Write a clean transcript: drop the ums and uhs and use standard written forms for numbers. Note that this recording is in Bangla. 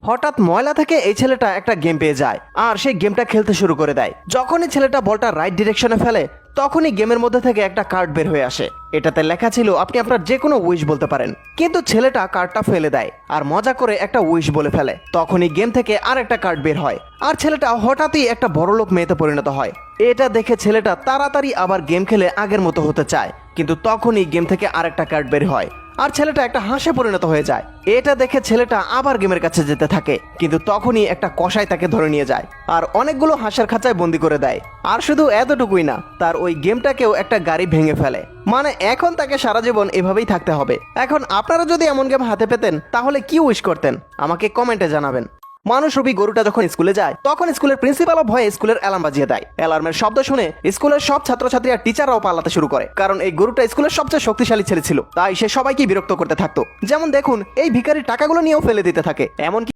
হঠাৎ ময়লা থেকে এই ছেলেটা একটা গেম পেয়ে যায় আর সেই গেমটা খেলতে শুরু করে দেয়। যখনই ছেলেটা বলটা রাইট ডিরেকশনে ফেলে তখনই গেমের মধ্যে থেকে একটা কার্ড বের হয়ে আসে। এটাতে লেখা ছিল আপনি আপনার যে কোনো উইশ বলতে পারেন, কিন্তু ছেলেটা কার্ডটা ফেলে দেয় আর মজা করে একটা উইশ বলে ফেলে। তখনই গেম থেকে আর একটা কার্ড বের হয় আর ছেলেটা হঠাৎই একটা বড়লোক মেয়েতে পরিণত হয়। এটা দেখে ছেলেটা তাড়াতাড়ি আবার গেম খেলে আগের মতো হতে চায়, কিন্তু তখনই গেম থেকে আরেকটা কার্ড বের হয় আর ছেলেটা একটা হাঁসে পরিণত হয়ে যায়। এটা দেখে ছেলেটা আবার গেমের কাছে যেতে থাকে, কিন্তু তখনই একটা কসাই তাকে ধরে নিয়ে যায় আর অনেকগুলো হাঁসের খাঁচায় বন্দি করে দেয়। আর শুধু এতটুকুই না, তার ওই গেমটাকেও একটা গাড়ি ভেঙে ফেলে। মানে এখন তাকে সারা জীবন এভাবেই থাকতে হবে। এখন আপনারা যদি এমন গেম হাতে পেতেন তাহলে কি উইশ করতেন আমাকে কমেন্টে জানাবেন। মানুষ রূপী গরুটা যখন স্কুলে যায় তখন স্কুলের প্রিন্সিপালও ভয়ে স্কুলের অ্যালার্ম বাজিয়ে দেয়। অ্যালার্মের শব্দ শুনে স্কুলের সব ছাত্রছাত্রী আর টিচাররাও পালাতে শুরু করে, কারণ এই গরুটা স্কুলের সবচেয়ে শক্তিশালী ছেলে ছিল, তাই সে সবাইকে বিরক্ত করতে থাকতো। যেমন দেখুন, এই ভিখারির টাকাগুলো নিয়েও ফেলে দিতে থাকে। এমনকি